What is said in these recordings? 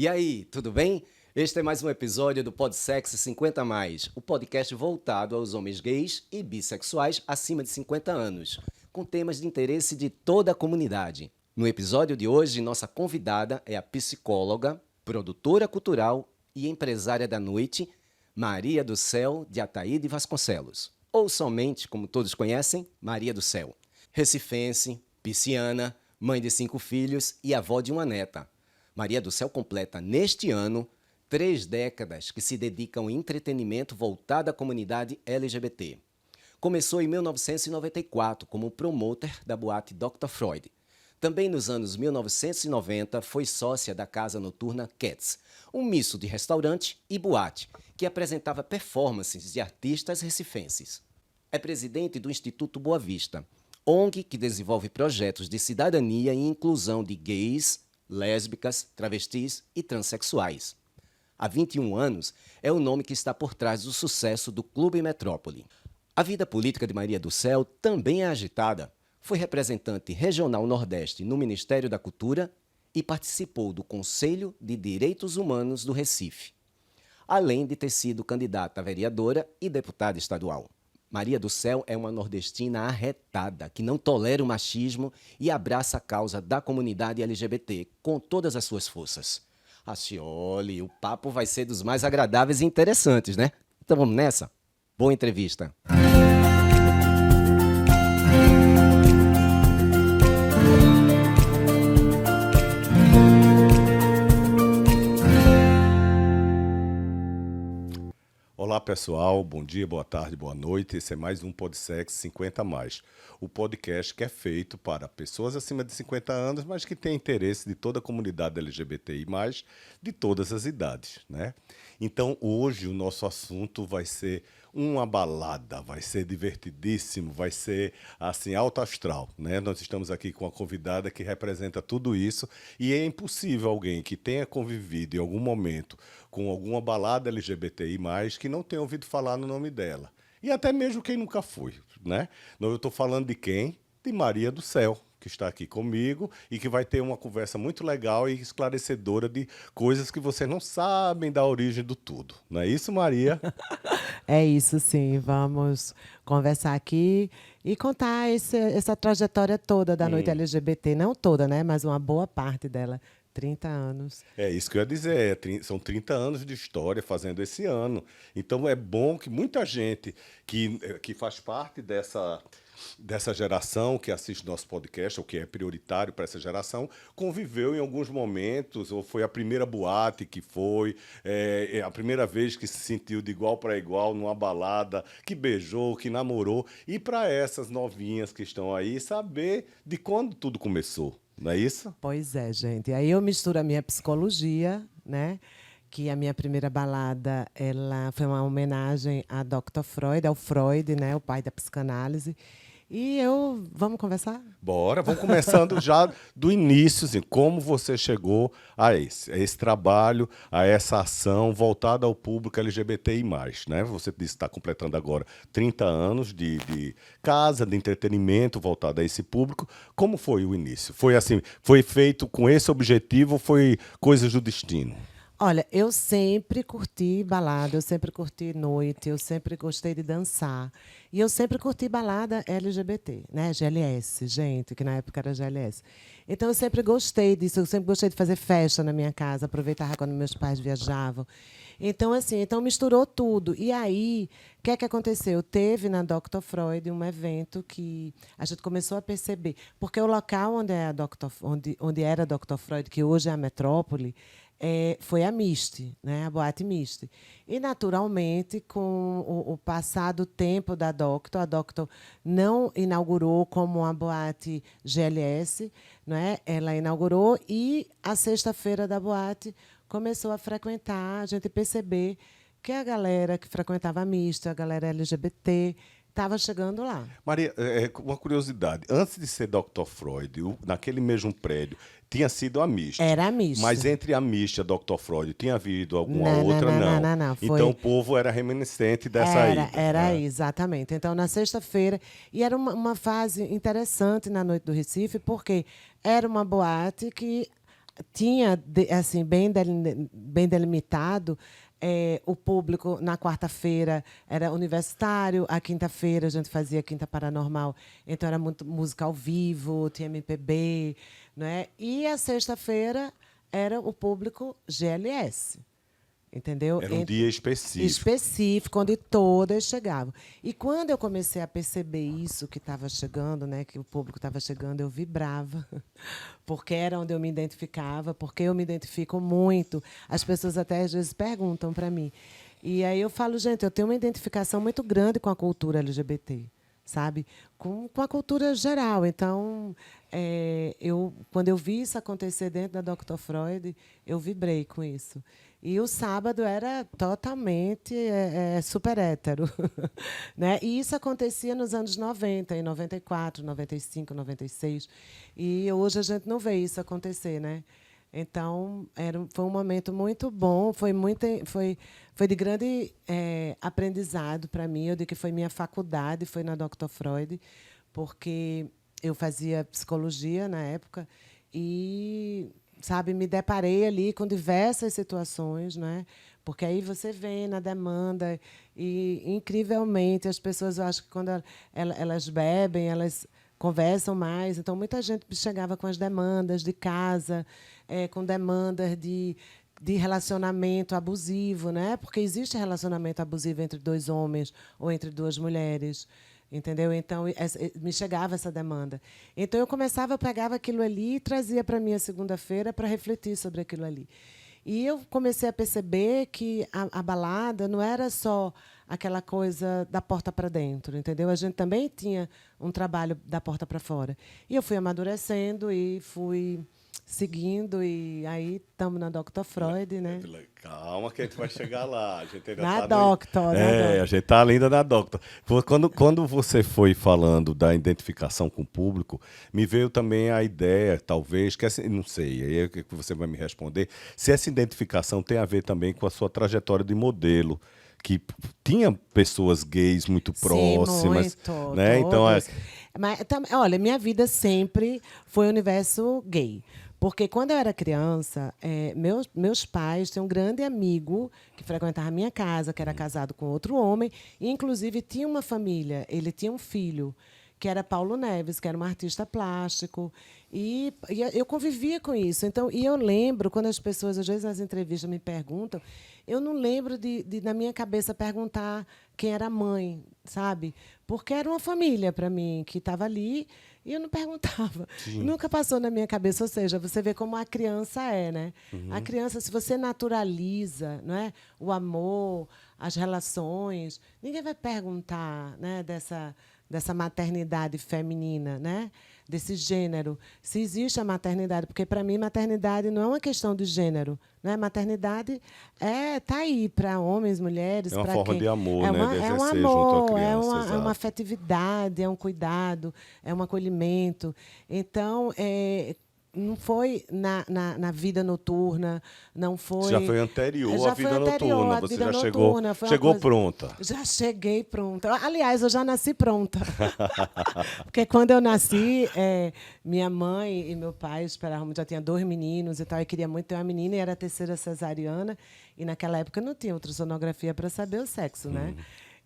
E aí, tudo bem? Este é mais um episódio do Podsex 50 Mais, o podcast voltado aos homens gays e bissexuais acima de 50 anos, com temas de interesse de toda a comunidade. No episódio de hoje, nossa convidada é a psicóloga, produtora cultural e empresária da noite, Maria do Céu de Ataíde Vasconcelos, ou somente, como todos conhecem, Maria do Céu. Recifense, pisciana, mãe de 5 filhos e avó de uma neta. Maria do Céu completa, neste ano, 3 décadas que se dedicam ao entretenimento voltado à comunidade LGBT. Começou em 1994 como promoter da boate Dr. Freud. Também nos anos 1990 foi sócia da casa noturna Cats, um misto de restaurante e boate, que apresentava performances de artistas recifenses. É presidente do Instituto Boa Vista, ONG que desenvolve projetos de cidadania e inclusão de gays, lésbicas, travestis e transexuais. Há 21 anos é o nome que está por trás do sucesso do Clube Metrópole. A vida política de Maria do Céu também é agitada. Foi representante regional Nordeste no Ministério da Cultura e participou do Conselho de Direitos Humanos do Recife, além de ter sido candidata a vereadora e deputada estadual. Maria do Céu é uma nordestina arretada, que não tolera o machismo e abraça a causa da comunidade LGBT com todas as suas forças. Acioli, o papo vai ser dos mais agradáveis e interessantes, né? Então vamos nessa? Boa entrevista! Olá pessoal, bom dia, boa tarde, boa noite. Esse é mais um Podsex 50 Mais, o podcast que é feito para pessoas acima de 50 anos, mas que tem interesse de toda a comunidade LGBTI+, de todas as idades, né? Então hoje o nosso assunto vai ser uma balada, vai ser divertidíssimo, vai ser assim alto astral, né? Nós estamos aqui com uma convidada que representa tudo isso e é impossível alguém que tenha convivido em algum momento com alguma balada LGBTI+, que não tenha ouvido falar no nome dela. E até mesmo quem nunca foi, né? Eu estou falando de quem? De Maria do Céu, que está aqui comigo e que vai ter uma conversa muito legal e esclarecedora de coisas que vocês não sabem da origem do tudo. Não é isso, Maria? É isso, sim. Vamos conversar aqui e contar essa trajetória toda da noite LGBT. Não toda, né? Mas uma boa parte dela. 30 anos. É isso que eu ia dizer, são 30 anos de história fazendo esse ano. Então é bom que muita gente que faz parte dessa geração que assiste nosso podcast, ou que é prioritário para essa geração, conviveu em alguns momentos, ou foi a primeira boate que foi, a primeira vez que se sentiu de igual para igual numa balada, que beijou, que namorou. E para essas novinhas que estão aí, saber de quando tudo começou. Não é isso? Pois é, gente. Aí eu misturo a minha psicologia, né? Que a minha primeira balada ela foi uma homenagem a Dr. Freud, ao Freud, né? O pai da psicanálise. Vamos conversar? Bora, vamos começando já do início, assim, como você chegou a esse trabalho, a essa ação voltada ao público LGBTI+, né? Você disse que está completando agora 30 anos de casa, de entretenimento voltado a esse público. Como foi o início? Foi assim, foi feito com esse objetivo ou foi coisas do destino? Olha, eu sempre curti balada, eu sempre curti noite, eu sempre gostei de dançar. E eu sempre curti balada LGBT, né? GLS, gente, que na época era GLS. Então eu sempre gostei disso, eu sempre gostei de fazer festa na minha casa, aproveitava quando meus pais viajavam. Então, assim, misturou tudo. E aí, o que é que aconteceu? Teve na Dr. Freud um evento que a gente começou a perceber. Porque o local onde era a Dr. Freud, que hoje é a Metrópole, foi a Mist, né? A boate Mist. E, naturalmente, com o passar do tempo da Doctor, a Doctor não inaugurou como uma boate GLS, não é? Ela inaugurou e a sexta-feira da boate começou a frequentar, a gente perceber que a galera que frequentava a Mist, a galera LGBT, estava chegando lá. Maria, uma curiosidade. Antes de ser Dr. Freud, naquele mesmo prédio, tinha sido a Mist. Era a Mist. Mas entre a Mist e a Dr. Freud, tinha havido alguma outra? Não. Foi... Então o povo era reminiscente dessa ida. Era, exatamente. Então, na sexta-feira, e era uma fase interessante na Noite do Recife, porque era uma boate que tinha assim bem delimitado. O público na quarta-feira era universitário, a quinta-feira a gente fazia Quinta Paranormal, então era muito música ao vivo, tinha MPB, né? E a sexta-feira era o público GLS. Entendeu? Era um dia específico. Específico, onde todas chegavam. E quando eu comecei a perceber isso que estava chegando, né, que o público estava chegando, eu vibrava, porque era onde eu me identificava, porque eu me identifico muito. As pessoas até às vezes perguntam para mim. E aí eu falo, gente, eu tenho uma identificação muito grande com a cultura LGBT, sabe? Com a cultura geral. Então, quando eu vi isso acontecer dentro da Dr. Freud, eu vibrei com isso. E o sábado era totalmente super hétero. Né? E isso acontecia nos anos 90, em 94, 95, 96. E hoje a gente não vê isso acontecer. Né? Então, foi um momento muito bom, foi de grande aprendizado para mim. Eu digo que foi minha faculdade, foi na Dr. Freud, porque eu fazia psicologia na época e, sabe, me deparei ali com diversas situações, né? Porque aí você vem na demanda e, incrivelmente, as pessoas, eu acho que quando elas bebem, elas conversam mais. Então, muita gente chegava com as demandas de casa, com demandas de relacionamento abusivo, né? Porque existe relacionamento abusivo entre dois homens ou entre duas mulheres. Entendeu? Então, me chegava essa demanda. Então, eu pegava aquilo ali e trazia para a minha segunda-feira para refletir sobre aquilo ali. E eu comecei a perceber que a balada não era só aquela coisa da porta para dentro, entendeu? A gente também tinha um trabalho da porta para fora. E eu fui amadurecendo e fui seguindo, e aí estamos na Dr. Freud, né? Calma que a gente vai chegar lá. A gente ainda Na tá Doctor, a gente está ainda na Doctor. Quando você foi falando da identificação com o público, me veio também a ideia, talvez, que não sei, aí é que você vai me responder, se essa identificação tem a ver também com a sua trajetória de modelo, que tinha pessoas gays muito próximas. Sim, muito, né? Então, Mas, olha, minha vida sempre foi um universo gay. Porque quando eu era criança, meus pais tinham um grande amigo que frequentava a minha casa, que era casado com outro homem, e, inclusive, tinha uma família. Ele tinha um filho, que era Paulo Neves, que era um artista plástico. E eu convivia com isso. Então, e eu lembro, quando as pessoas, às vezes, nas entrevistas me perguntam, eu não lembro na minha cabeça, perguntar quem era a mãe, sabe? Porque era uma família para mim que estava ali e eu não perguntava. Sim. Nunca passou na minha cabeça. Ou seja, você vê como a criança é, né? Uhum. A criança, se você naturaliza, não é? O amor, as relações, ninguém vai perguntar, né, dessa maternidade feminina, né? Desse gênero, se existe a maternidade, porque para mim maternidade não é uma questão de gênero, né? Maternidade tá aí para homens, mulheres, é uma para forma quem de amor, é né? uma, De é um exercer amor, junto à criança, é uma afetividade, é um cuidado, é um acolhimento. Então, não foi na vida noturna, não foi. Já foi anterior à vida noturna. Você já chegou pronta. Já cheguei pronta. Aliás, eu já nasci pronta. Porque quando eu nasci, minha mãe e meu pai esperavam, já tinha 2 meninos e tal, e queria muito ter uma menina, e era a 3ª cesariana, e naquela época não tinha ultrassonografia para saber o sexo, né?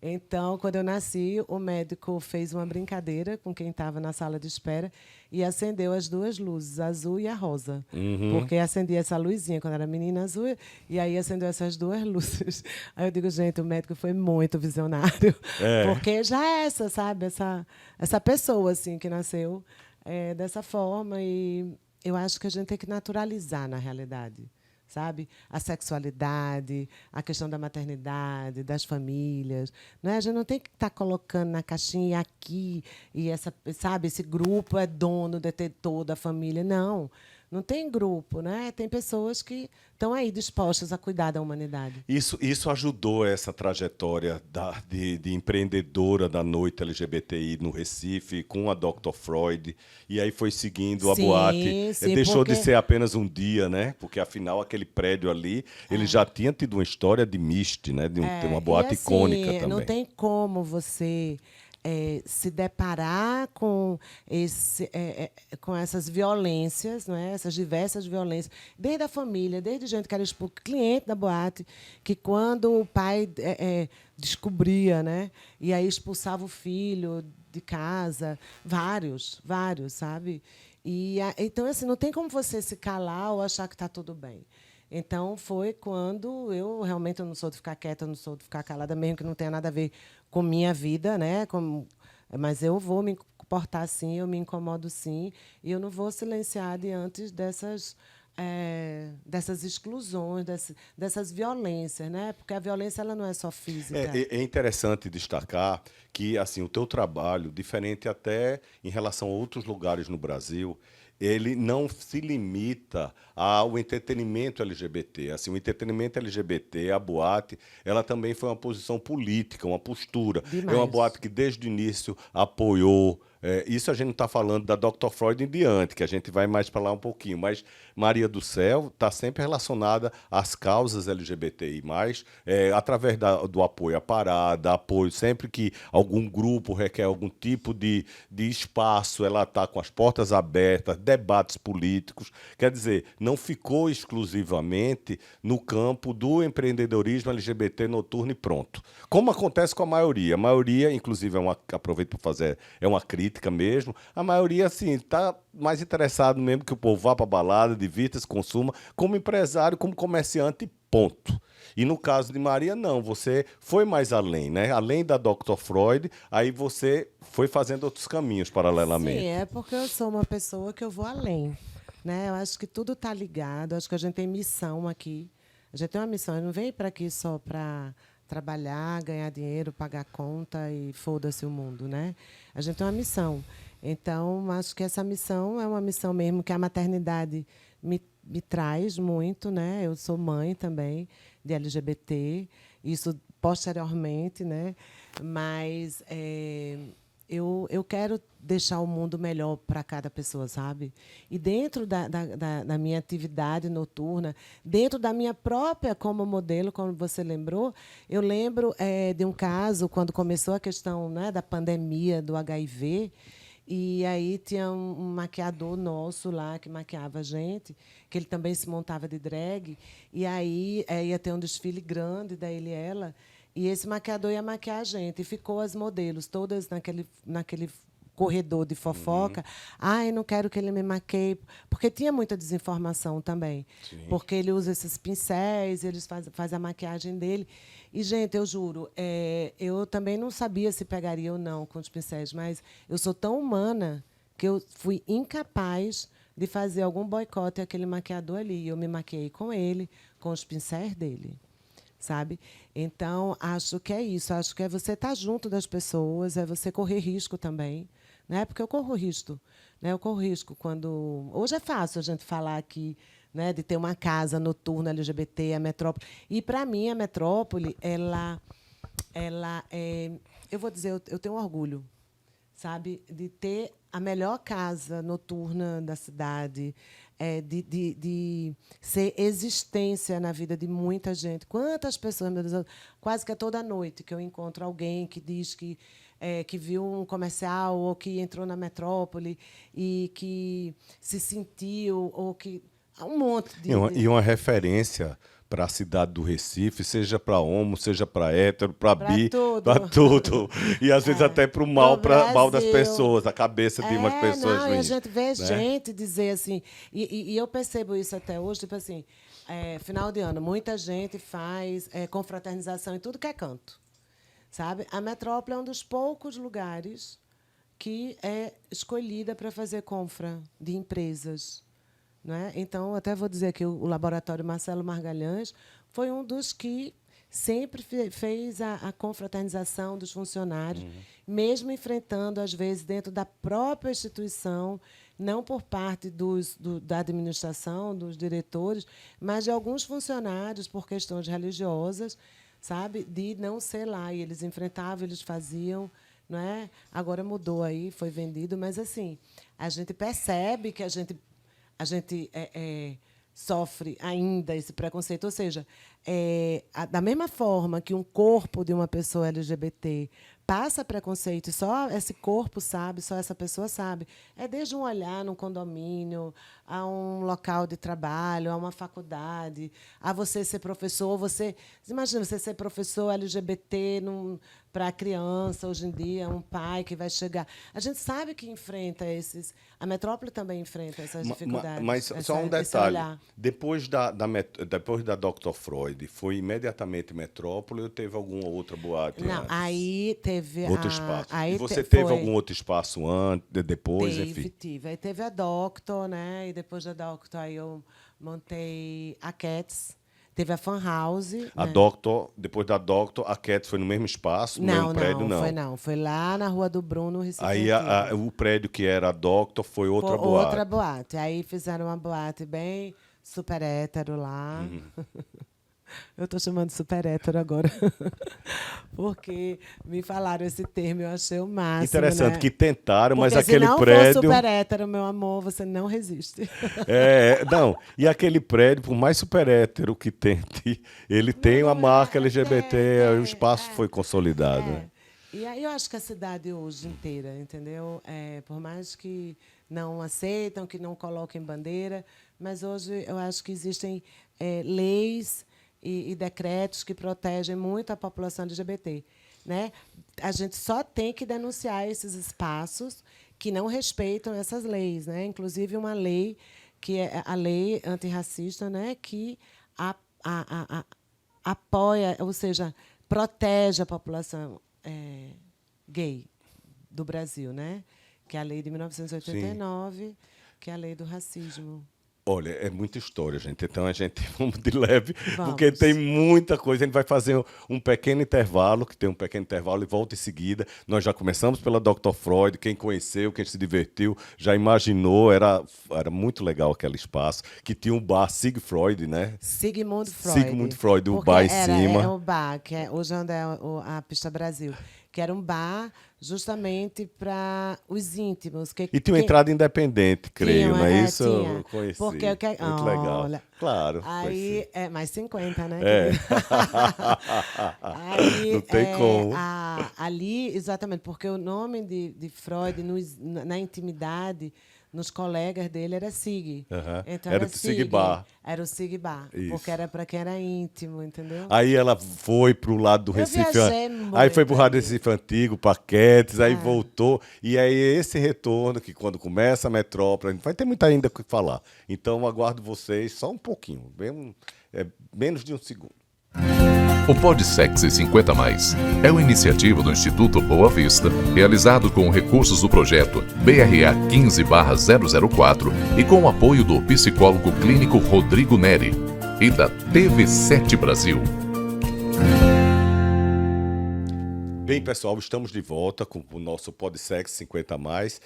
Então, quando eu nasci, o médico fez uma brincadeira com quem estava na sala de espera e acendeu as 2 luzes, a azul e a rosa. Uhum. Porque acendia essa luzinha quando era menina azul, e aí acendeu essas 2 luzes. Aí eu digo, gente, o médico foi muito visionário. Porque já é sabe? Essa pessoa assim, que nasceu dessa forma. E eu acho que a gente tem que naturalizar, na realidade. Sabe? A sexualidade, a questão da maternidade, das famílias. Não é? A gente não tem que estar colocando na caixinha aqui, e sabe, esse grupo é dono, detetor da família. Não tem grupo, né? Tem pessoas que estão aí dispostas a cuidar da humanidade. Isso ajudou essa trajetória de empreendedora da noite LGBTI no Recife, com a Dr. Freud, e aí foi seguindo a boate. Deixou de ser apenas um dia, né? Porque, afinal, aquele prédio ali, ele já tinha tido uma história de Mist, né? De uma boate icônica também. Não tem como você se deparar com, com essas violências, não é? Essas diversas violências, desde a família, desde gente que era cliente da boate, que quando o pai descobria, né? E aí expulsava o filho de casa, vários, sabe? Então, assim, não tem como você se calar ou achar que está tudo bem. Então, foi quando eu não sou de ficar quieta, eu não sou de ficar calada, mesmo que não tenha nada a ver com minha vida, né? Mas eu vou me comportar sim, eu me incomodo sim, e eu não vou silenciar diante dessas exclusões, dessas violências, né? Porque a violência ela não é só física. É interessante destacar que assim o teu trabalho, diferente até em relação a outros lugares no Brasil, ele não se limita ao entretenimento LGBT. Assim, o entretenimento LGBT, a boate, ela também foi uma posição política, uma postura. Demais. É uma boate que desde o início apoiou. Isso a gente não está falando da Dr. Freud em diante, que a gente vai mais para lá um pouquinho, mas Maria do Céu está sempre relacionada às causas LGBTI+, através do apoio à parada, apoio sempre que algum grupo requer algum tipo de espaço, ela está com as portas abertas, debates políticos. Quer dizer, não ficou exclusivamente no campo do empreendedorismo LGBT noturno e pronto. Como acontece com a maioria. A maioria, inclusive, aproveito para fazer, é uma crítica mesmo, a maioria, assim, está mais interessado mesmo que o povo vá para a balada, divirta-se, consuma, como empresário, como comerciante, ponto. E no caso de Maria, não, você foi mais além, né? Além da Dr. Freud, aí você foi fazendo outros caminhos paralelamente. Sim, é porque eu sou uma pessoa que eu vou além, né? Eu acho que tudo está ligado, acho que a gente tem missão aqui. A gente tem uma missão, eu não venho para aqui só para trabalhar, ganhar dinheiro, pagar conta e foda-se o mundo, né? A gente tem uma missão. Então, acho que essa missão é uma missão mesmo que a maternidade me traz muito, né? Eu sou mãe também de LGBT, isso posteriormente, né? Mas eu quero deixar o mundo melhor para cada pessoa, sabe? E dentro da minha atividade noturna, dentro da minha própria como modelo, como você lembrou, eu lembro de um caso, quando começou a questão, né, da pandemia do HIV, e aí tinha um maquiador nosso lá que maquiava a gente, que ele também se montava de drag, e aí ia ter um desfile grande da Ele e Ela, e esse maquiador ia maquiar a gente. E ficou as modelos todas naquele corredor de fofoca. Ai, não quero que ele me maqueie. Porque tinha muita desinformação também. Sim. Porque ele usa esses pincéis, eles faz a maquiagem dele. E, gente, eu juro, eu também não sabia se pegaria ou não com os pincéis, mas eu sou tão humana que eu fui incapaz de fazer algum boicote àquele maquiador ali. Eu me maquiei com ele, com os pincéis dele. Sabe? Então, acho que é isso. Acho que é você estar junto das pessoas, é você correr risco também. Né? Porque eu corro risco. Né? Eu corro risco quando... Hoje é fácil a gente falar aqui, né, de ter uma casa noturna LGBT, a metrópole. E, para mim, a metrópole, ela é... Eu vou dizer, eu tenho orgulho, sabe, de ter a melhor casa noturna da cidade, de ser existência na vida de muita gente. Quantas pessoas, meu Deus, quase que é toda noite que eu encontro alguém que diz que viu um comercial ou que entrou na metrópole e que se sentiu, ou que... Um monte de... E uma referência para a cidade do Recife, seja para homo, seja para hétero, para bi, para tudo. E às vezes até para o mal, mal das pessoas, a cabeça de umas pessoas. Não, e a gente vê, né, gente dizer assim, e eu percebo isso até hoje, tipo assim, final de ano, muita gente faz confraternização em tudo que é canto. Sabe? A metrópole é um dos poucos lugares que é escolhida para fazer confra de empresas. Né? Então, até vou dizer que o laboratório Marcelo Margalhães foi um dos que sempre fez a confraternização dos funcionários, mesmo enfrentando, às vezes, dentro da própria instituição, não por parte da administração, dos diretores, mas de alguns funcionários, por questões religiosas, sabe, de não ser lá. E eles enfrentavam, eles faziam. Não é? Agora mudou aí, foi vendido, mas assim, a gente percebe que a gente sofre ainda esse preconceito. Ou seja, da mesma forma que um corpo de uma pessoa LGBT passa preconceito, só esse corpo sabe, só essa pessoa sabe. É desde um olhar num condomínio, a um local de trabalho, a uma faculdade, a você ser professor, imagina você ser professor LGBT para criança hoje em dia, um pai que vai chegar. A gente sabe que enfrenta a metrópole também enfrenta essas dificuldades. Mas só um detalhe. Depois da Dr. Freud, foi imediatamente Metrópole ou teve alguma outra boate Não, antes? aí teve Outro espaço. Aí E você teve foi, algum outro espaço antes, depois, enfim? tive. Aí teve a Doctor, né? E depois da Doctor aí eu montei a Cats. Teve a Fan House. A né? Doctor, depois da Doctor, a Cats foi no mesmo espaço, no mesmo prédio, não? Não. Foi lá na Rua do Bruno, Recife Aí Antigo. o prédio que era a Doctor foi outra Foi boate. outra boate. Aí fizeram uma boate bem super hétero lá. Eu estou chamando de super hétero agora. Porque me falaram esse termo, eu achei o máximo. Interessante né? que tentaram, mas Porque aquele se não prédio. for super hétero, meu amor, você não resiste. Não, e aquele prédio, por mais super hétero que tente, ele tem uma marca LGBT, o espaço foi consolidado. Né? E aí eu acho que a cidade hoje inteira, entendeu? Por mais que não aceitam, que não coloquem bandeira, mas hoje eu acho que existem leis e decretos que protegem muito a população LGBT. Né? A gente só tem que denunciar esses espaços que não respeitam essas leis. Né? Inclusive, uma lei, que é a lei antirracista, né? Que apoia, ou seja, protege a população gay do Brasil, né? Que é a lei de 1989, que é a lei do racismo. Olha, é muita história, gente. Então a gente vamos de leve, Vamos. porque tem muita coisa. A gente vai fazer um pequeno intervalo, que tem um pequeno intervalo, e volta em seguida. Nós já começamos pela Dr. Freud. Quem conheceu, quem se divertiu, já imaginou. Era muito legal aquele espaço, que tinha um bar Sigfreud, né? Sigmund Freud. Sigmund Freud, o Porque bar em cima. É o bar, que é hoje onde é a Pista Brasil. Que era um bar justamente para os íntimos. E tinha uma entrada independente, creio, tinha, não é isso? Tinha. Eu conheci. Porque Muito legal. Olha, Claro. aí é mais 50, né? Aí, não tem como. Ali, exatamente, porque o nome de Freud na intimidade, nos colegas dele, era Sig. Então, era o Sig Bar. Era o Sig Bar, Isso. porque era para quem era íntimo, entendeu? Aí ela foi pro lado do Recife. Aí foi pro lado do Recife Antigo, Paquetes, aí voltou. E aí esse retorno, que quando começa a metrópole, vai ter muito ainda o que falar. Então aguardo vocês só um pouquinho, menos de um segundo. O PodSexy 50+, é uma iniciativa do Instituto Boa Vista, realizado com recursos do projeto BRA 15/004 e com o apoio do psicólogo clínico Rodrigo Neri e da TV7 Brasil. Bem, pessoal, estamos de volta com o nosso PodSexy 50+.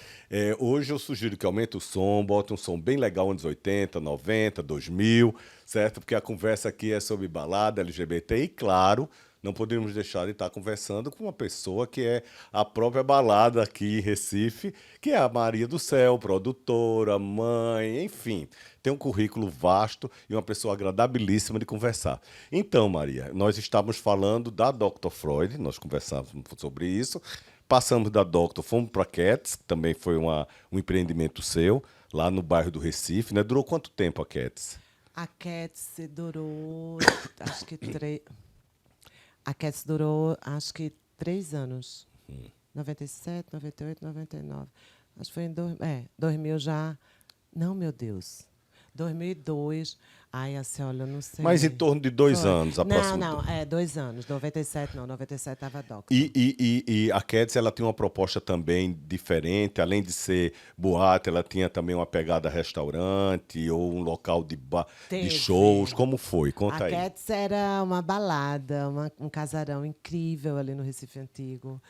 Hoje eu sugiro que aumente o som, bote um som bem legal, anos 80, 90, 2000, certo? Porque a conversa aqui é sobre balada, LGBT e, claro, não poderíamos deixar de estar conversando com uma pessoa que é a própria balada aqui em Recife, que é a Maria do Céu, produtora, mãe, enfim. Tem um currículo vasto e uma pessoa agradabilíssima de conversar. Então, Maria, nós estávamos falando da Dr. Freud, nós conversamos sobre isso, passamos da Dr., fomos para a Cats, que também foi um empreendimento seu, lá no bairro do Recife, né? Durou quanto tempo a Cats? A Cats durou, acho que 3... A Cats durou, acho que 3 anos. 97, 98, 99. Acho que foi em 2000 já. Não, meu Deus. 2002. Ai, assim, olha, eu não sei. Mas em torno de 2 anos, aproximadamente. Não, 2 anos. 97 não, 97 estava Doctor. E a Cats, ela tinha uma proposta também diferente, além de ser boate, ela tinha também uma pegada restaurante ou um local de shows. Como foi? Conta aí. A Cats era uma balada, um casarão incrível ali no Recife Antigo.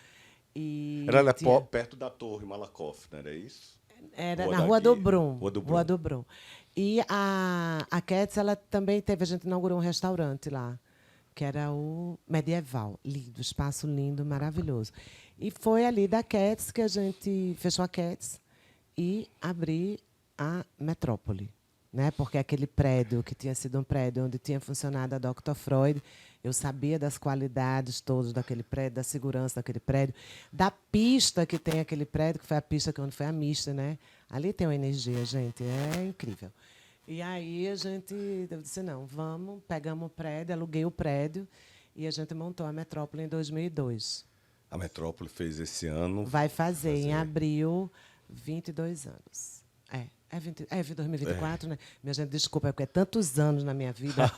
Era perto da Torre Malakoff, não era isso? Era na Rua do Brum. Rua do Brum. E a Cats, ela também teve, a gente inaugurou um restaurante lá, que era o Medieval. Lindo, espaço lindo, maravilhoso. E foi ali da Cats que a gente fechou a Cats e abriu a Metrópole. né? Porque aquele prédio, que tinha sido um prédio onde tinha funcionado a Dr. Freud, eu sabia das qualidades todas daquele prédio, da segurança daquele prédio, da pista que tem aquele prédio, que foi a pista onde foi a mista, né? Ali tem uma energia, gente, é incrível. E aí eu disse, não, vamos, pegamos o prédio, aluguei o prédio e a gente montou a Metrópole em 2002. A Metrópole fez esse ano. Vai fazer em abril 22 anos. É 2024, né? Minha gente, desculpa, é porque é tantos anos na minha vida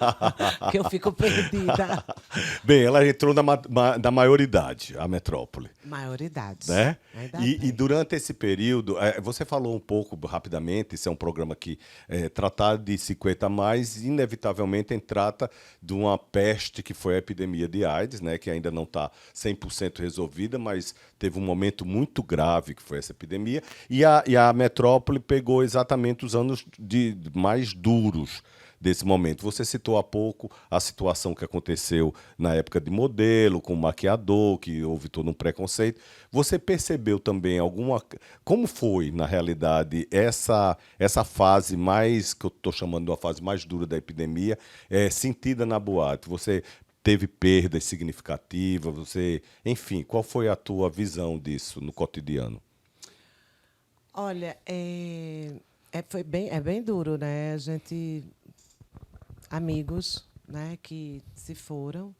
que eu fico perdida. Bem, ela entrou da maioridade, a Metrópole. Maioridade. Né? E bem. durante esse período, você falou um pouco rapidamente, esse é um programa que tratar de 50 mais, inevitavelmente trata de uma peste que foi a epidemia de AIDS, né, que ainda não está 100% resolvida, mas teve um momento muito grave que foi essa epidemia, e a Metrópole pegou exatamente os anos mais duros desse momento. Você citou há pouco a situação que aconteceu na época de Modelo, com o maquiador, que houve todo um preconceito. Você percebeu também como foi, na realidade, essa fase mais, que eu estou chamando de uma fase mais dura da epidemia, sentida na boate? Você teve perdas significativas? Enfim, qual foi a tua visão disso no cotidiano? Olha, foi bem duro, né? A gente... Amigos, né, que se foram,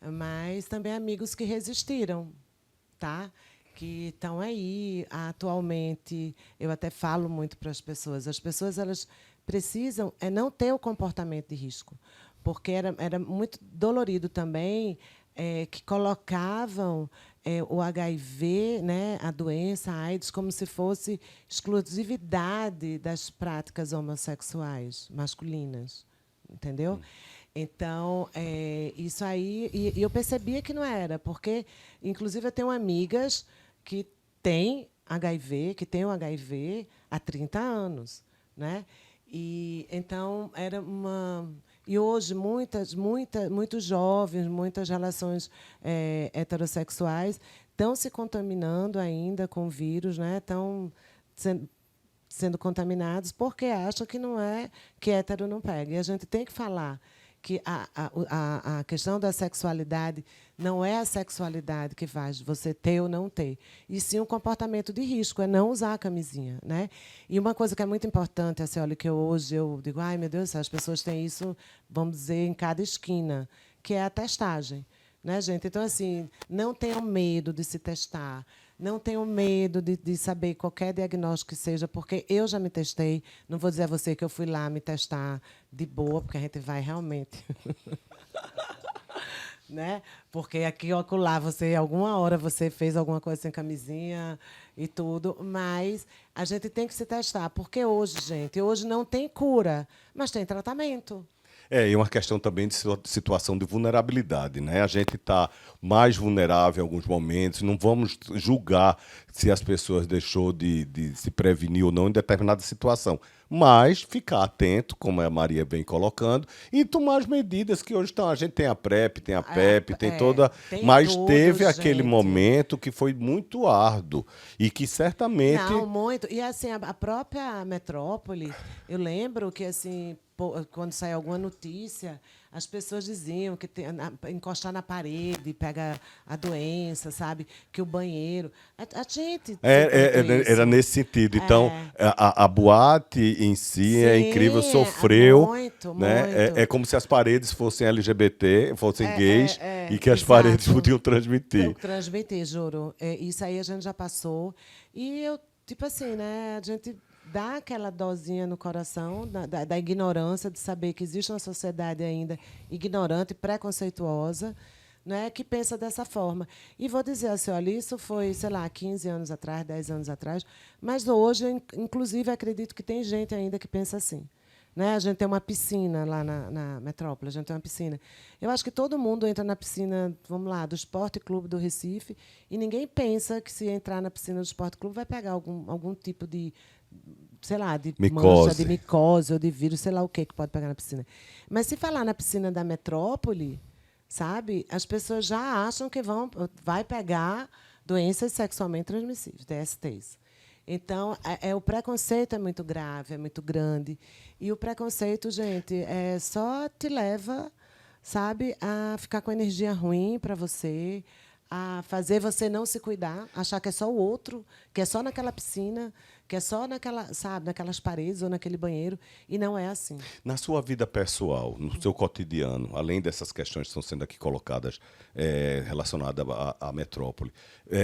mas também amigos que resistiram, tá? Que estão aí atualmente. Eu até falo muito para as pessoas. As pessoas elas precisam não ter o comportamento de risco, porque era muito dolorido também que colocavam o HIV, né, a doença, a AIDS, como se fosse exclusividade das práticas homossexuais masculinas. Entendeu? Então, isso aí... E eu percebia que não era, porque, inclusive, eu tenho amigas que têm o HIV há 30 anos. Né? E, então, era uma... E hoje, muitos jovens, muitas relações heterossexuais estão se contaminando ainda com o vírus, né? Estão sendo contaminados porque acham que não que hétero não pega. E a gente tem que falar que a questão da sexualidade não é a sexualidade que faz você ter ou não ter, e sim um comportamento de risco, é não usar a camisinha. Né? E uma coisa que é muito importante, assim, olha, que hoje eu digo, ai, meu Deus, as pessoas têm isso, vamos dizer, em cada esquina, que é a testagem. Né, gente? Então, assim, não tenham medo de se testar. Não tenham medo de saber qualquer diagnóstico que seja, porque eu já me testei. Não vou dizer a você que eu fui lá me testar de boa, porque a gente vai realmente. Né? Porque aqui ou acolá, alguma hora você fez alguma coisa sem camisinha e tudo, mas a gente tem que se testar, porque hoje não tem cura, mas tem tratamento. E uma questão também de situação de vulnerabilidade, né? A gente está mais vulnerável em alguns momentos, não vamos julgar se as pessoas deixou de se prevenir ou não em determinada situação, mas ficar atento, como a Maria vem colocando, e tomar as medidas que hoje estão. A gente tem a PrEP, tem a PEP, tem toda... Mas teve aquele momento que foi muito árduo e que certamente... Não, muito. E assim, a própria Metrópole, eu lembro que assim... Quando sai alguma notícia, as pessoas diziam que encostar na parede pega a doença, sabe? Que o banheiro... A gente... Era nesse sentido. Então, a boate em si, sim, é incrível, sofreu. Muito, né? muito. É como se as paredes fossem LGBT, fossem gays, e que as paredes podiam transmitir. Transmitir, juro. Isso aí a gente já passou. E eu, tipo assim, né? A gente... dá aquela dosinha no coração da ignorância, de saber que existe uma sociedade ainda ignorante, preconceituosa, né, que pensa dessa forma. E vou dizer assim, olha, isso foi, sei lá, 15 anos atrás, 10 anos atrás, mas hoje, inclusive, acredito que tem gente ainda que pensa assim. Né? A gente tem uma piscina lá na Metrópole, a gente tem uma piscina. Eu acho que todo mundo entra na piscina, vamos lá, do Esporte Clube do Recife, e ninguém pensa que, se entrar na piscina do Esporte Clube, vai pegar algum tipo de, sei lá, de mancha, de micose ou de vírus, sei lá o que pode pegar na piscina. Mas se falar na piscina da Metrópole, sabe, as pessoas já acham que vai pegar doenças sexualmente transmissíveis, DSTs. Então, o preconceito é muito grave, é muito grande. E o preconceito, gente, só te leva, sabe, a ficar com energia ruim para você, a fazer você não se cuidar, achar que é só o outro, que é só naquela piscina, que é só naquela, sabe, naquelas paredes ou naquele banheiro, e não é assim. Na sua vida pessoal, no seu cotidiano, além dessas questões que estão sendo aqui colocadas relacionadas à metrópole,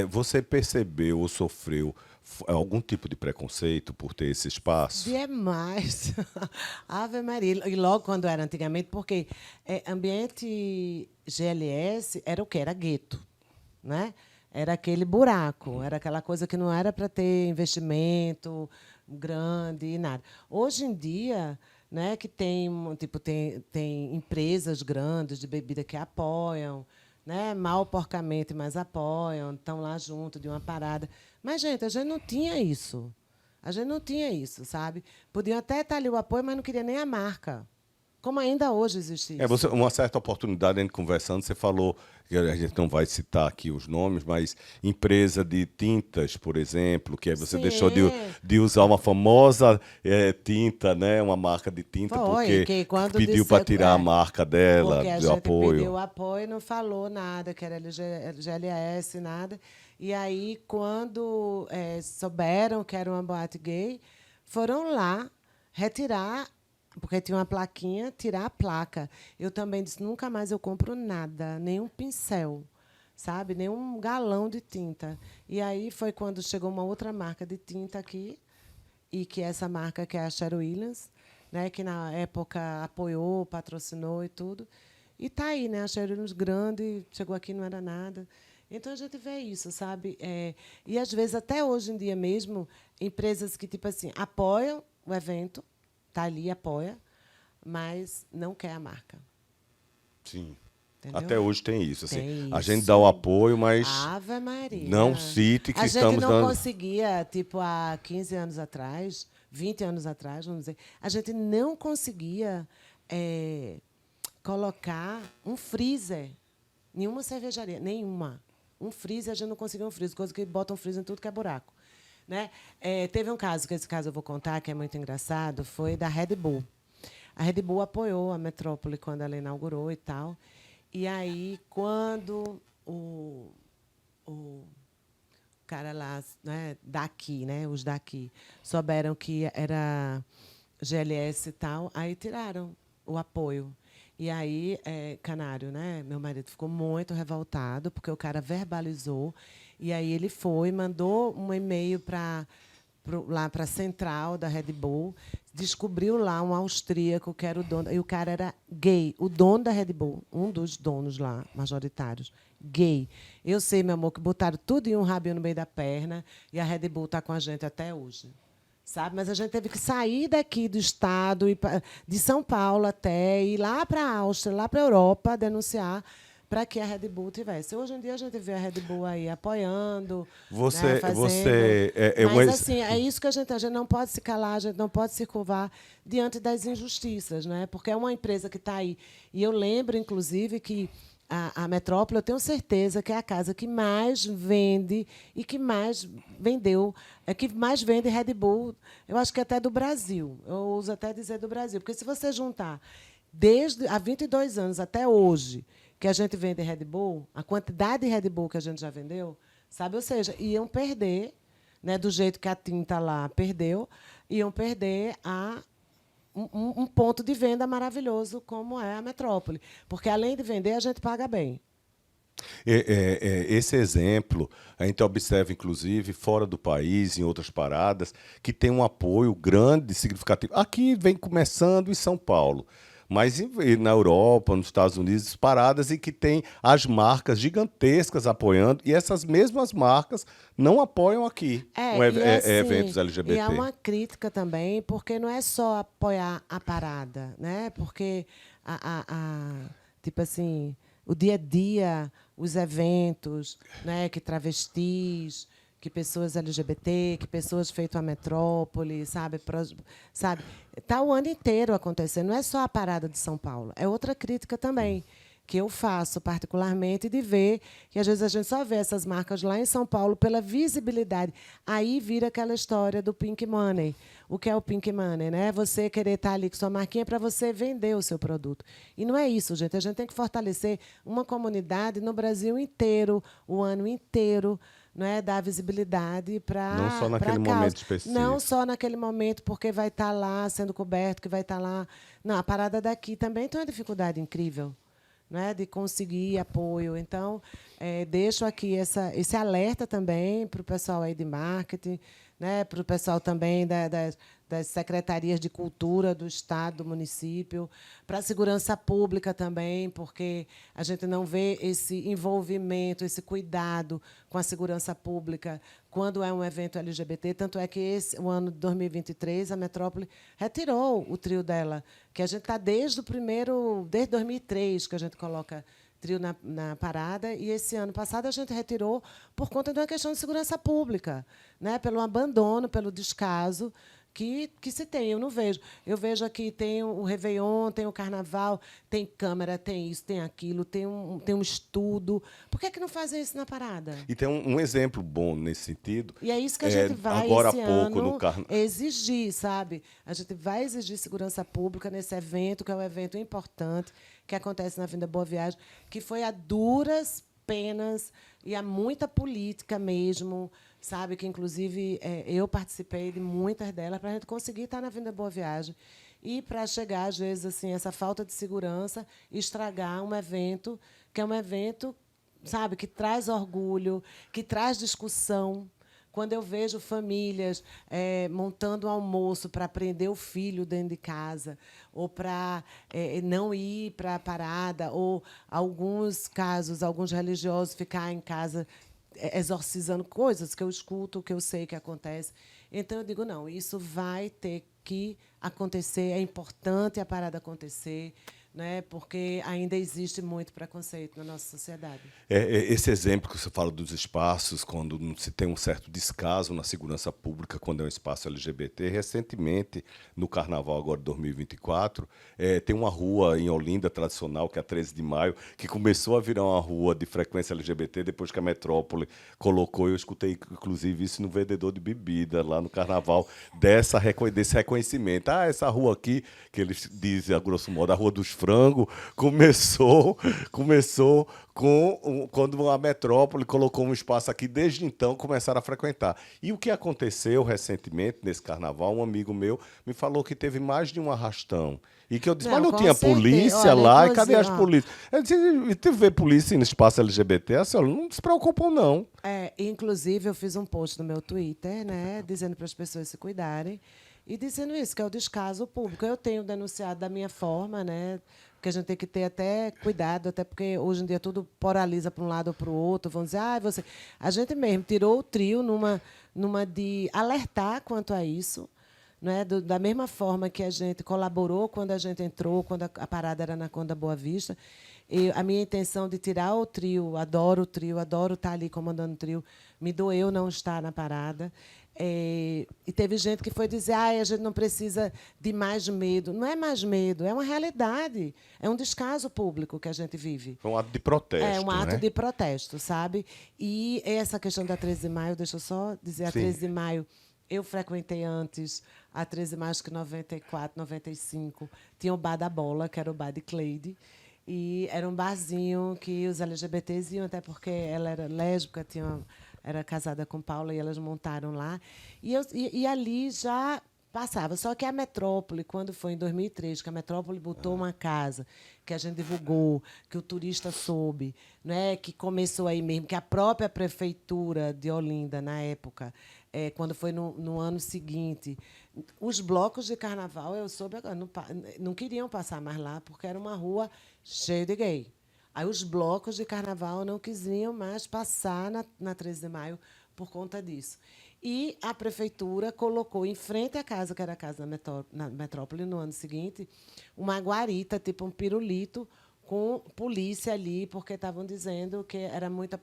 você percebeu ou sofreu algum tipo de preconceito por ter esse espaço? Demais. Ave Maria. E logo quando era antigamente, porque ambiente GLS era o quê? Era gueto, né? Era aquele buraco, era aquela coisa que não era para ter investimento grande e nada. Hoje em dia, né, que tem empresas grandes de bebida que apoiam, né, mal porcamente, mas apoiam, estão lá junto de uma parada. Mas, gente, a gente não tinha isso. A gente não tinha isso, sabe? Podiam até estar ali o apoio, mas não queria nem a marca. Como ainda hoje existe isso. Uma certa oportunidade, a gente conversando, você falou, que a gente não vai citar aqui os nomes, mas empresa de tintas, por exemplo, que aí você Sim. deixou de usar uma famosa tinta, né, uma marca de tinta, Foi, porque quando pediu para tirar a marca dela, porque a do gente apoio. pediu apoio e não falou nada, que era GLS, nada. E aí, quando souberam que era uma boate gay, foram lá retirar, porque tinha uma plaquinha, tirar a placa. Eu também disse, nunca mais eu compro nada, nenhum pincel, sabe? Nenhum galão de tinta. E aí foi quando chegou uma outra marca de tinta aqui, e que essa marca, que é a Cher Williams, né, que na época apoiou, patrocinou e tudo. E está aí, né? A Cher Williams grande, chegou aqui, não era nada. Então, a gente vê isso, sabe? E, às vezes, até hoje em dia mesmo, empresas que, tipo assim, apoiam o evento, está ali, apoia, mas não quer a marca. Sim. Entendeu? Até hoje tem isso. Assim, Tem a gente isso. dá o apoio, mas Ave Maria. não cite que a estamos gente não dando... conseguia, tipo, há 15 anos atrás, 20 anos atrás, vamos dizer, a gente não conseguia colocar um freezer, nenhuma cervejaria, nenhuma. Um freezer, a gente não conseguia um freezer, coisa que bota um freezer em tudo que é buraco. Né? Teve um caso, que esse caso eu vou contar, que é muito engraçado, foi da Red Bull. A Red Bull apoiou a Metrópole quando ela inaugurou e tal. E aí, quando o cara lá, né, daqui, né, os daqui, souberam que era GLS e tal, aí tiraram o apoio. E aí, Canário, né, meu marido, ficou muito revoltado, porque o cara verbalizou. E aí ele foi, mandou um e-mail lá para a central da Red Bull, descobriu lá um austríaco que era o dono, e o cara era gay, o dono da Red Bull, um dos donos lá, majoritários, gay. Eu sei, meu amor, que botaram tudo em um rabinho no meio da perna, e a Red Bull está com a gente até hoje. Sabe? Mas a gente teve que sair daqui do estado, de São Paulo até, ir lá para a Áustria, lá para a Europa, denunciar para que a Red Bull tivesse. Hoje em dia a gente vê a Red Bull aí apoiando, né, fazendo. Mas assim, é isso que a gente não pode se calar, a gente não pode se curvar diante das injustiças, né? Porque é uma empresa que está aí. E eu lembro, inclusive, que a Metrópole, eu tenho certeza que é a casa que mais vende e que mais vendeu, que mais vende Red Bull, eu acho que até do Brasil. Eu uso até dizer do Brasil. Porque se você juntar desde há 22 anos até hoje, que a gente vende Red Bull, a quantidade de Red Bull que a gente já vendeu, sabe? Ou seja, iam perder, né, do jeito que a tinta lá perdeu, iam perder um ponto de venda maravilhoso como é a Metrópole. Porque, além de vender, a gente paga bem. Esse exemplo, a gente observa, inclusive, fora do país, em outras paradas, que tem um apoio grande, significativo. Aqui vem começando em São Paulo, mas na Europa, nos Estados Unidos, paradas em que tem as marcas gigantescas apoiando, e essas mesmas marcas não apoiam aqui eventos LGBT. E há uma crítica também, porque não é só apoiar a parada, né? Porque tipo assim, o dia a dia, os eventos, né, que travestis, que pessoas LGBT, que pessoas feito a Metrópole, sabe? Está o ano inteiro acontecendo. Não é só a parada de São Paulo, é outra crítica também. que eu faço particularmente, de ver que às vezes a gente só vê essas marcas lá em São Paulo pela visibilidade. Aí vira aquela história do pink money. O que é o pink money? Né? Você querer estar ali com sua marquinha para você vender o seu produto. E não é isso, gente. A gente tem que fortalecer uma comunidade no Brasil inteiro, o ano inteiro, não é, dar visibilidade para Não só naquele momento específico. Não só naquele momento, porque vai estar lá sendo coberto, que vai estar lá. Não, a parada daqui também tem uma dificuldade incrível, né, de conseguir apoio. Então, deixo aqui esse alerta também para o pessoal aí de marketing, né, para o pessoal também das secretarias de cultura do Estado, do município, para a segurança pública também, porque a gente não vê esse envolvimento, esse cuidado com a segurança pública quando é um evento LGBT. Tanto é que o ano de 2023, a Metrópole retirou o trio dela, que a gente está desde 2003 que a gente coloca trio na parada, e esse ano passado a gente retirou por conta de uma questão de segurança pública, né, pelo abandono, pelo descaso que se tem. Eu não vejo. Eu vejo aqui, tem o Réveillon, tem o Carnaval, tem câmera, tem isso, tem aquilo, tem um estudo. Por que não fazem isso na parada? E tem um exemplo bom nesse sentido. E é isso que a gente vai, agora esse há pouco, ano, no exigir, sabe? A gente vai exigir segurança pública nesse evento, que é um evento importante, que acontece na Avenida Boa Viagem, que foi a duras penas e há muita política mesmo, sabe, que inclusive eu participei de muitas delas para a gente conseguir estar na Avenida Boa Viagem e para chegar às vezes assim essa falta de segurança e estragar um evento que é um evento, sabe, que traz orgulho, que traz discussão. Quando eu vejo famílias montando um almoço para prender o filho dentro de casa, ou para não ir para a parada, ou alguns casos, alguns religiosos ficar em casa exorcizando coisas que eu escuto, que eu sei que acontece. Então, eu digo, não, isso vai ter que acontecer, é importante a parada acontecer, né, porque ainda existe muito preconceito na nossa sociedade. Esse exemplo que você fala dos espaços, quando se tem um certo descaso na segurança pública, quando é um espaço LGBT, recentemente, no Carnaval agora de 2024, tem uma rua em Olinda, tradicional, que é a 13 de Maio, que começou a virar uma rua de frequência LGBT, depois que a Metrópole colocou, eu escutei, inclusive, isso no vendedor de bebida, lá no Carnaval, desse reconhecimento. Essa rua aqui, que eles dizem, a grosso modo, a Rua dos Frango, começou quando a Metrópole colocou um espaço aqui, desde então começaram a frequentar. E o que aconteceu recentemente, nesse carnaval, um amigo meu me falou que teve mais de um arrastão. E que eu disse, mas não tinha polícia lá, e cadê as polícias? Eu disse, e tu vê polícia no espaço LGBT? Assim, não se preocupam, não. Inclusive, eu fiz um post no meu Twitter, né, dizendo para as pessoas se cuidarem, e dizendo isso, que é o descaso público. Eu tenho denunciado da minha forma, né, porque a gente tem que ter até cuidado, até porque hoje em dia tudo polariza para um lado ou para o outro. Vão dizer, você... A gente mesmo tirou o trio numa de alertar quanto a isso, né, da mesma forma que a gente colaborou quando a gente entrou, quando a parada era na Conda Boa Vista. A minha intenção de tirar o trio, adoro estar ali comandando o trio, me doeu não estar na parada. E teve gente que foi dizer, a gente não precisa de mais medo. Não é mais medo, é uma realidade. É um descaso público que a gente vive. É um ato de protesto. É um ato de protesto, sabe? E essa questão da 13 de Maio, deixa eu só dizer, a 13 de Maio, eu frequentei antes, a 13 de Maio, acho que 94, 95, tinha o Bar da Bola, que era o bar de Cleide, e era um barzinho que os LGBTs iam, até porque ela era lésbica, era casada com Paula, e elas montaram lá. E ali já passava. Só que a Metrópole, quando foi em 2003, que a Metrópole botou uma casa, que a gente divulgou, que o turista soube, né, que começou aí mesmo, que a própria prefeitura de Olinda, na época, quando foi no ano seguinte, os blocos de carnaval, eu soube agora, não queriam passar mais lá, porque era uma rua cheia de gay. Aí os blocos de carnaval não quisiam mais passar na 13 de Maio por conta disso. E a prefeitura colocou em frente à casa, que era a casa na Metrópole, no ano seguinte, uma guarita, tipo um pirulito, com polícia ali, porque estavam dizendo que era muita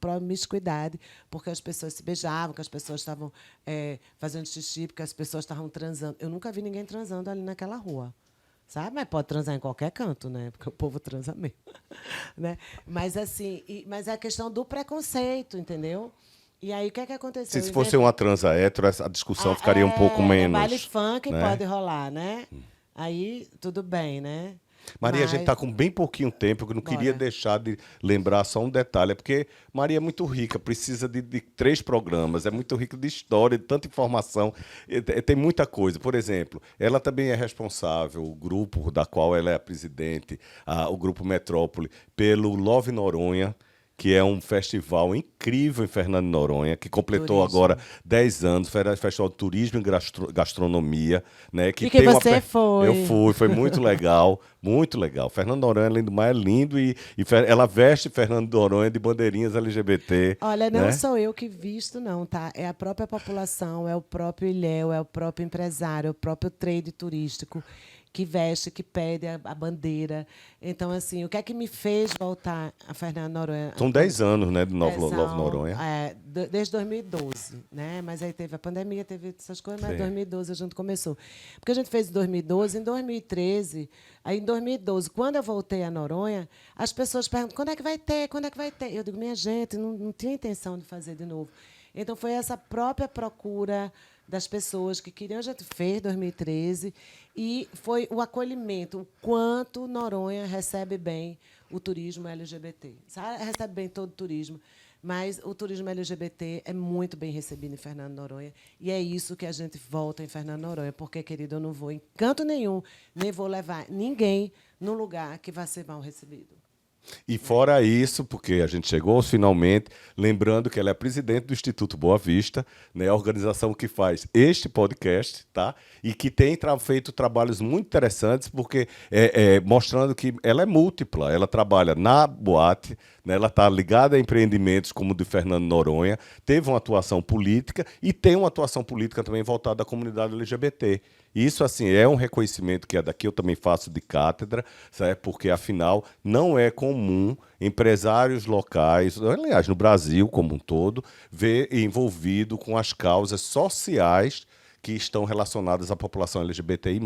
promiscuidade, porque as pessoas se beijavam, que as pessoas estavam fazendo xixi, porque as pessoas estavam transando. Eu nunca vi ninguém transando ali naquela rua. sabe? Mas pode transar em qualquer canto, né? Porque o povo transa mesmo. Né? Mas, assim, mas é a questão do preconceito, entendeu? E aí, o que é que aconteceu? Se fosse uma transa hétero, a discussão ficaria um pouco menos. Baile funk né? pode rolar, né? Aí, tudo bem, né? Maria, a gente está com bem pouquinho tempo, que eu não queria deixar de lembrar só um detalhe, é porque Maria é muito rica, precisa de 3 programas, é muito rica de história, de tanta informação, tem muita coisa. Por exemplo, ela também é responsável, o grupo da qual ela é a presidente, o Grupo Metrópole, pelo Love Noronha, que é um festival incrível em Fernando de Noronha, que completou agora 10 anos, Festival de Turismo e Gastronomia. Né, que tem você foi. Eu fui, foi muito legal, muito legal. Fernando de Noronha, além do mais, é lindo e ela veste Fernando de Noronha de bandeirinhas LGBT. Olha, não né? sou eu que visto, não, tá? É a própria população, é o próprio ilhéu, é o próprio empresário, é o próprio trade turístico que veste, que pede a bandeira. Então, assim, o que é que me fez voltar a Fernando Noronha? São 10 anos, né, do Love Noronha. Desde 2012, né? Mas aí teve a pandemia, teve essas coisas, mas em Sim. 2012 a gente começou. Porque a gente fez em 2012, em 2013, aí em 2012, quando eu voltei a Noronha, as pessoas perguntam, quando é que vai ter? Quando é que vai ter? Eu digo, minha gente, não tinha intenção de fazer de novo. Então, foi essa própria procura das pessoas que queriam, a gente fez em 2013, e foi o acolhimento, o quanto Noronha recebe bem o turismo LGBT. Sabe? Recebe bem todo o turismo, mas o turismo LGBT é muito bem recebido em Fernando de Noronha, e é isso que a gente volta em Fernando de Noronha, porque, querido, eu não vou em canto nenhum, nem vou levar ninguém num lugar que vai ser mal recebido. E fora isso, porque a gente chegou finalmente, lembrando que ela é presidente do Instituto Boa Vista, né, a organização que faz este podcast, tá? E que tem feito trabalhos muito interessantes, porque mostrando que ela é múltipla, ela trabalha na boate, né, ela está ligada a empreendimentos como o de Fernando Noronha, teve uma atuação política e tem uma atuação política também voltada à comunidade LGBT. Isso, assim, é um reconhecimento que daqui eu também faço de cátedra, sabe? Porque, afinal, não é comum empresários locais, aliás, no Brasil como um todo, ver envolvido com as causas sociais que estão relacionadas à população LGBTI+.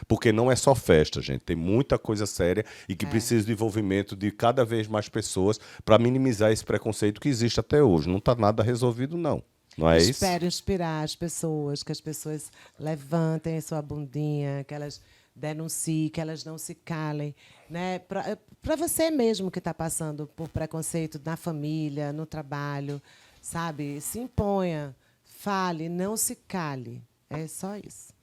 Porque não é só festa, gente. Tem muita coisa séria e que precisa de envolvimento de cada vez mais pessoas para minimizar esse preconceito que existe até hoje. Não está nada resolvido, não. Não é isso? Espero inspirar as pessoas, que as pessoas levantem a sua bundinha, que elas denunciem, que elas não se calem. Né? Para você mesmo que está passando por preconceito na família, no trabalho, sabe? Se imponha, fale, não se cale. É só isso.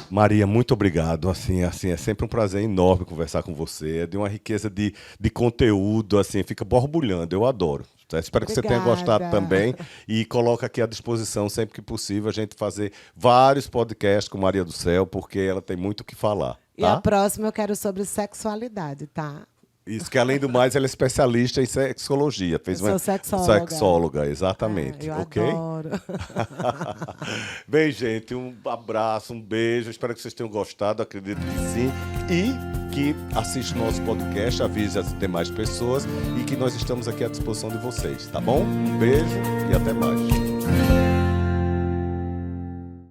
Maria, muito obrigado. Assim, é sempre um prazer enorme conversar com você. É de uma riqueza de conteúdo, assim, fica borbulhando. Eu adoro. Espero que você tenha gostado também e coloca aqui à disposição, sempre que possível, a gente fazer vários podcasts com Maria do Céu, porque ela tem muito o que falar. Tá? E a próxima eu quero sobre sexualidade, tá? Isso, que além do mais, ela é especialista em sexologia. Eu sou sexóloga. Sexóloga, exatamente. Eu ok? adoro. Bem, gente, um abraço, um beijo. Espero que vocês tenham gostado, acredito que sim. E que assiste o nosso podcast, avise as demais pessoas e que nós estamos aqui à disposição de vocês, tá bom? Um beijo e até mais.